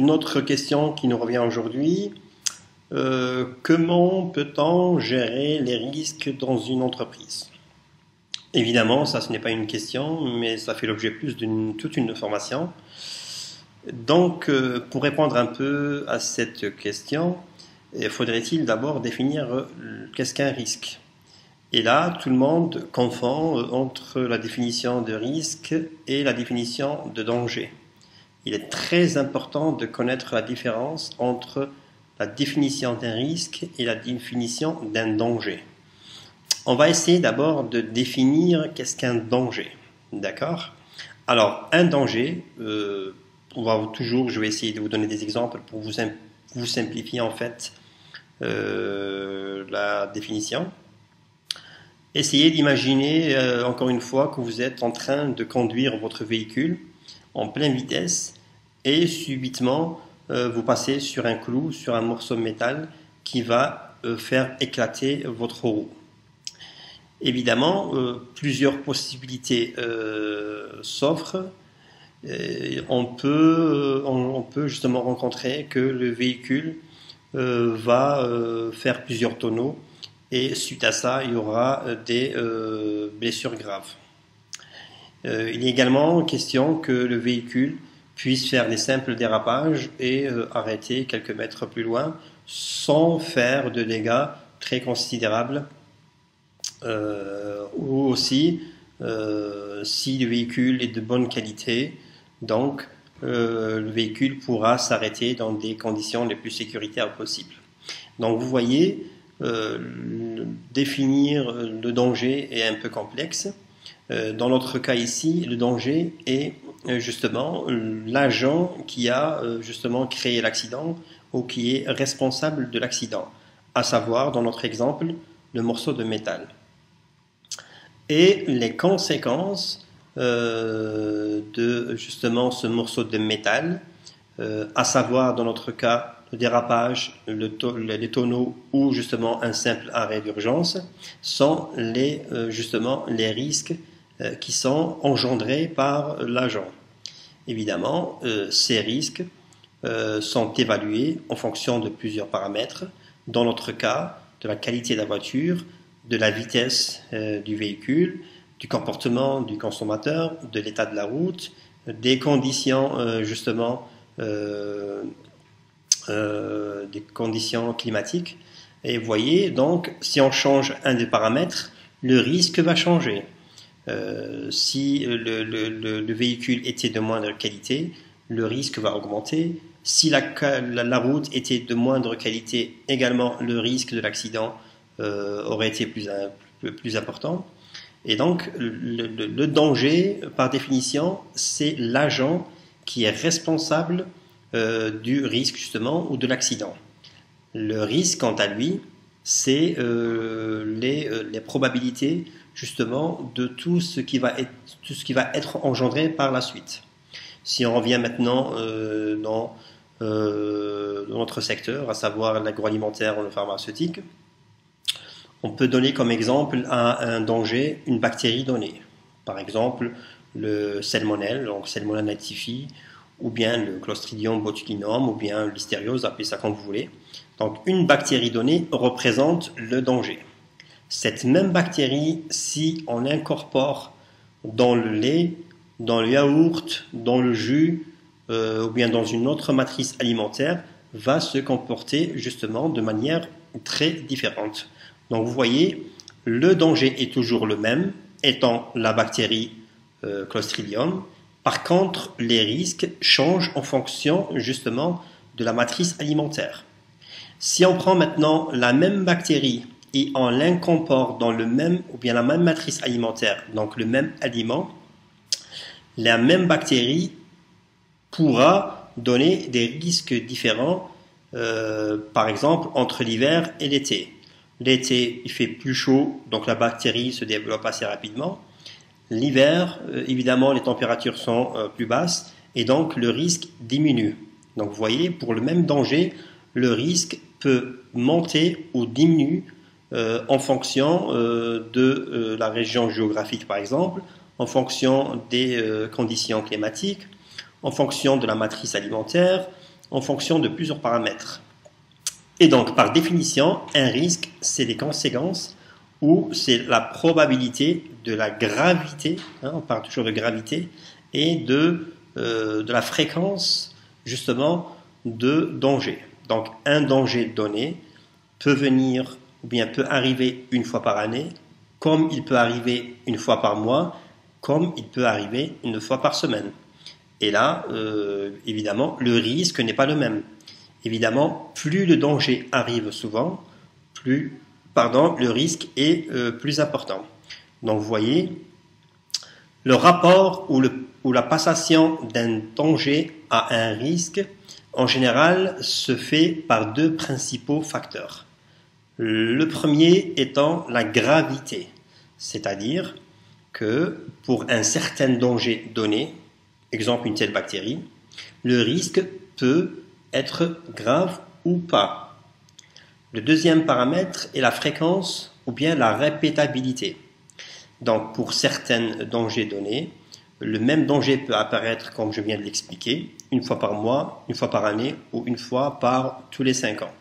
une autre question qui nous revient aujourd'hui. Comment peut-on gérer les risques dans une entreprise? Évidemment, ça ce n'est pas une question, mais ça fait l'objet plus d'une toute une formation. Donc, pour répondre un peu à cette question, faudrait-il d'abord définir qu'est-ce qu'un risque? Et là, tout le monde confond entre la définition de risque et la définition de danger. Il est très important de connaître la différence entre la définition d'un risque et la définition d'un danger. On va essayer d'abord de définir qu'est-ce qu'un danger. D'accord? Alors, un danger, je vais essayer de vous donner des exemples pour vous simplifier en fait la définition. Essayez d'imaginer encore une fois que vous êtes en train de conduire votre véhicule en pleine vitesse et subitement vous passez sur un clou, sur un morceau de métal qui va faire éclater votre roue. Évidemment, plusieurs possibilités s'offrent. On peut justement rencontrer que le véhicule va faire plusieurs tonneaux et suite à ça, il y aura des blessures graves. Il est également question que le véhicule puisse faire des simples dérapages et arrêter quelques mètres plus loin sans faire de dégâts très considérables. Ou aussi, si le véhicule est de bonne qualité, donc le véhicule pourra s'arrêter dans des conditions les plus sécuritaires possibles. Donc vous voyez, définir le danger est un peu complexe. Dans notre cas ici, le danger est justement l'agent qui a justement créé l'accident ou qui est responsable de l'accident, à savoir dans notre exemple le morceau de métal. Et les conséquences de justement ce morceau de métal, à savoir dans notre cas le dérapage, les tonneaux ou justement un simple arrêt d'urgence, sont justement les risques qui sont engendrés par l'agent. Évidemment, ces risques sont évalués en fonction de plusieurs paramètres, dans notre cas de la qualité de la voiture, de la vitesse du véhicule, du comportement du consommateur, de l'état de la route, des conditions justement des conditions climatiques. Et vous voyez, donc, si on change un des paramètres, le risque va changer. Si le véhicule était de moindre qualité, le risque va augmenter. Si la route était de moindre qualité, également, le risque de l'accident aurait été plus important. Et donc, le danger, par définition, c'est l'agent qui est responsable du risque justement ou de l'accident. Le risque, quant à lui, c'est les probabilités justement de tout ce qui va être engendré par la suite. Si on revient maintenant dans notre secteur, à savoir l'agroalimentaire ou le pharmaceutique, on peut donner comme exemple un danger une bactérie donnée. Par exemple, le salmonelle, donc Salmonella typhi, ou bien le Clostridium botulinum, ou bien l'hystériose, appelez ça comme vous voulez. Donc une bactérie donnée représente le danger. Cette même bactérie, si on l'incorpore dans le lait, dans le yaourt, dans le jus, ou bien dans une autre matrice alimentaire, va se comporter justement de manière très différente. Donc vous voyez, le danger est toujours le même, étant la bactérie Clostridium. Par contre, les risques changent en fonction justement de la matrice alimentaire. Si on prend maintenant la même bactérie et on l'incorpore dans la même matrice alimentaire, donc le même aliment, la même bactérie pourra donner des risques différents, par exemple entre l'hiver et l'été. L'été, il fait plus chaud, donc la bactérie se développe assez rapidement. L'hiver, évidemment, les températures sont plus basses et donc le risque diminue. Donc vous voyez, pour le même danger, le risque peut monter ou diminuer en fonction de la région géographique, par exemple, en fonction des conditions climatiques, en fonction de la matrice alimentaire, en fonction de plusieurs paramètres. Et donc, par définition, un risque, c'est les conséquences ou c'est la probabilité de la gravité, hein, on parle toujours de gravité, et de la fréquence, justement, de danger. Donc, un danger donné peut venir, ou bien peut arriver une fois par année, comme il peut arriver une fois par mois, comme il peut arriver une fois par semaine. Et là, évidemment, le risque n'est pas le même. Évidemment, plus le danger arrive souvent, plus le risque est plus important. Donc, vous voyez, le rapport ou la passation d'un danger à un risque, en général, se fait par deux principaux facteurs. Le premier étant la gravité, c'est-à-dire que pour un certain danger donné, exemple une telle bactérie, le risque peut être grave ou pas. Le deuxième paramètre est la fréquence ou bien la répétabilité. Donc pour certains dangers donnés, le même danger peut apparaître, comme je viens de l'expliquer, une fois par mois, une fois par année ou une fois par tous les 5 ans.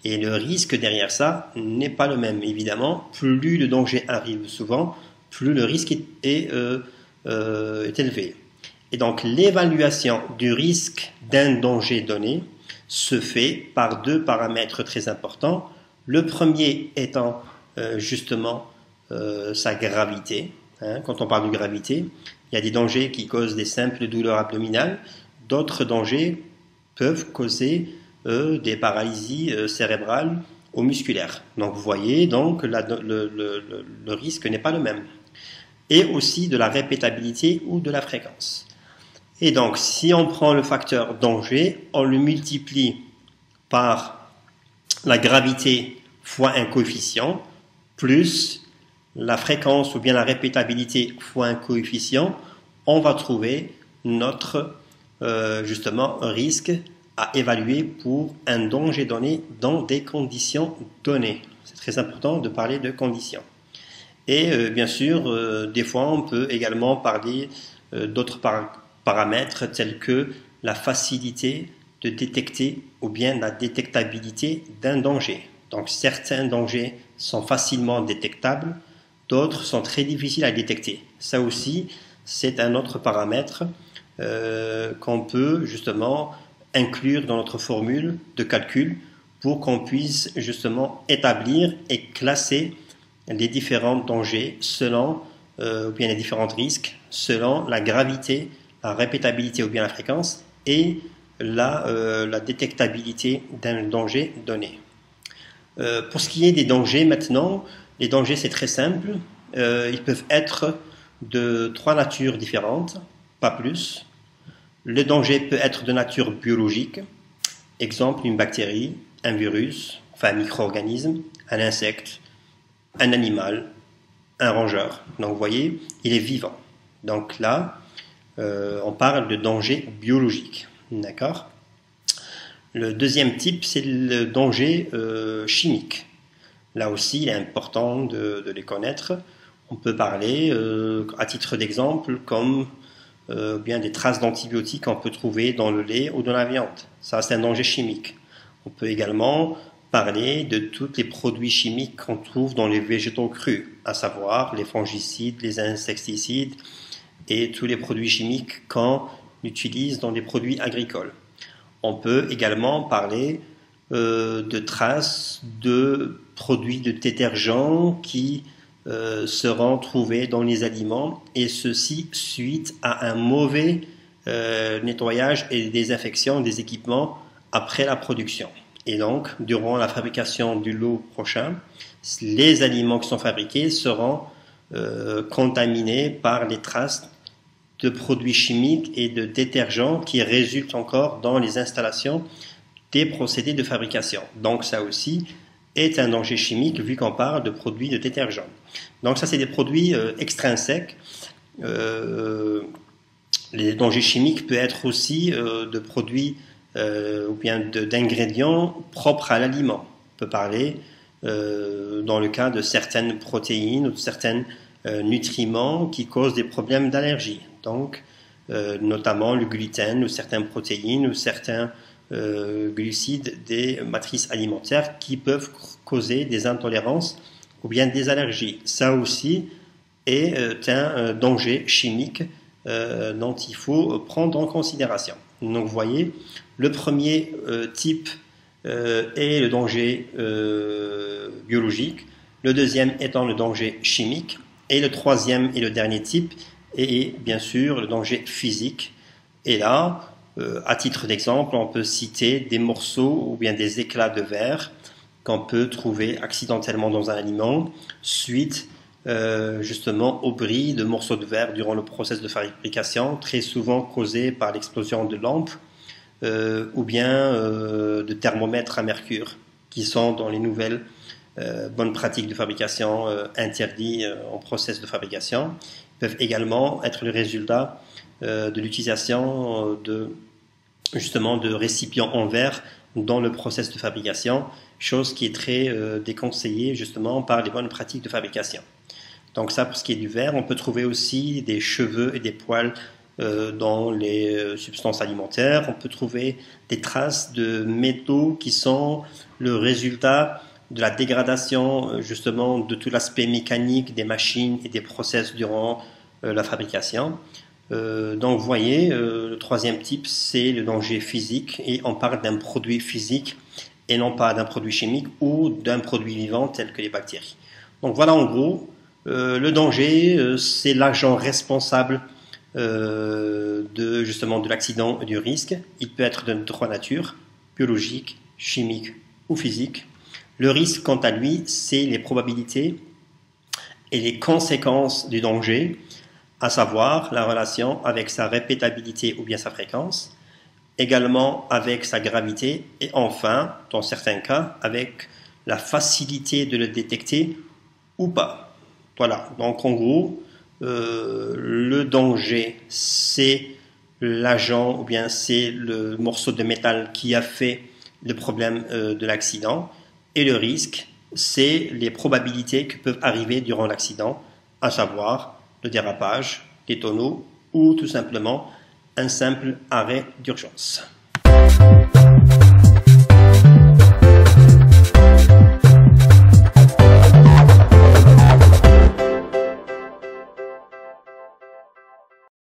Et le risque derrière ça n'est pas le même. Évidemment, plus le danger arrive souvent, plus le risque est élevé. Et donc l'évaluation du risque d'un danger donné se fait par deux paramètres très importants. Le premier étant justement sa gravité. Hein, quand on parle de gravité, il y a des dangers qui causent des simples douleurs abdominales. D'autres dangers peuvent causer des paralysies cérébrales ou musculaires. Donc vous voyez, donc, le risque n'est pas le même. Et aussi de la répétabilité ou de la fréquence. Et donc, si on prend le facteur danger, on le multiplie par la gravité fois un coefficient, plus la fréquence ou bien la répétabilité fois un coefficient, on va trouver notre justement risque à évaluer pour un danger donné dans des conditions données. C'est très important de parler de conditions. Et bien sûr, des fois, on peut également parler d'autres paramètres tels que la facilité de détecter ou bien la détectabilité d'un danger. Donc certains dangers sont facilement détectables, d'autres sont très difficiles à détecter. Ça aussi, c'est un autre paramètre qu'on peut justement inclure dans notre formule de calcul pour qu'on puisse justement établir et classer les différents dangers selon, ou bien les différents risques selon la gravité, la répétabilité ou bien la fréquence et la détectabilité d'un danger donné. Pour ce qui est des dangers maintenant, les dangers c'est très simple, ils peuvent être de 3 natures différentes, pas plus. Le danger peut être de nature biologique, exemple une bactérie, un virus, enfin un micro-organisme, un insecte, un animal, un rongeur. Donc vous voyez, il est vivant. Donc là, on parle de danger biologique. D'accord ? Le deuxième type, c'est le danger chimique. Là aussi, il est important de les connaître. On peut parler, à titre d'exemple, comme bien des traces d'antibiotiques qu'on peut trouver dans le lait ou dans la viande. Ça, c'est un danger chimique. On peut également parler de tous les produits chimiques qu'on trouve dans les végétaux crus, à savoir les fongicides, les insecticides et tous les produits chimiques qu'on utilise dans les produits agricoles. On peut également parler de traces de produits de détergents qui seront trouvés dans les aliments et ceci suite à un mauvais nettoyage et désinfection des équipements après la production. Et donc, durant la fabrication du lot prochain, les aliments qui sont fabriqués seront contaminés par les traces de produits chimiques et de détergents qui résultent encore dans les installations des procédés de fabrication. Donc ça aussi est un danger chimique vu qu'on parle de produits de détergents. Donc ça c'est des produits extrinsèques. Les dangers chimiques peuvent être aussi de produits ou bien d'ingrédients propres à l'aliment. On peut parler dans le cas de certaines protéines ou de certains nutriments qui causent des problèmes d'allergie. Donc, notamment le gluten ou certaines protéines ou certains glucides des matrices alimentaires qui peuvent causer des intolérances ou bien des allergies. Ça aussi est un danger chimique dont il faut prendre en considération. Donc vous voyez, le premier type est le danger biologique, le deuxième étant le danger chimique, et le troisième et le dernier type est bien sûr le danger physique. Et là, à titre d'exemple, on peut citer des morceaux ou bien des éclats de verre qu'on peut trouver accidentellement dans un aliment suite justement au bris de morceaux de verre durant le processus de fabrication, très souvent causé par l'explosion de lampes ou bien de thermomètres à mercure qui sont dans les nouvelles bonnes pratiques de fabrication interdits en process de fabrication. Ils peuvent également être le résultat de l'utilisation de récipients en verre dans le process de fabrication, chose qui est très déconseillée justement par les bonnes pratiques de fabrication. Donc ça, pour ce qui est du verre, on peut trouver aussi des cheveux et des poils dans les substances alimentaires. On peut trouver des traces de métaux qui sont le résultat de la dégradation justement de tout l'aspect mécanique des machines et des process durant la fabrication. Donc vous voyez, le troisième type, c'est le danger physique, et on parle d'un produit physique et non pas d'un produit chimique ou d'un produit vivant tel que les bactéries. Donc voilà en gros, le danger, c'est l'agent responsable de l'accident et du risque. Il peut être de trois natures, biologique, chimique ou physique. Le risque, quant à lui, c'est les probabilités et les conséquences du danger, à savoir la relation avec sa répétabilité ou bien sa fréquence, également avec sa gravité, et enfin, dans certains cas, avec la facilité de le détecter ou pas. Voilà, donc en gros, le danger, c'est l'agent ou bien c'est le morceau de métal qui a fait le problème de l'accident, et le risque, c'est les probabilités qui peuvent arriver durant l'accident, à savoir le dérapage, des tonneaux ou tout simplement un simple arrêt d'urgence.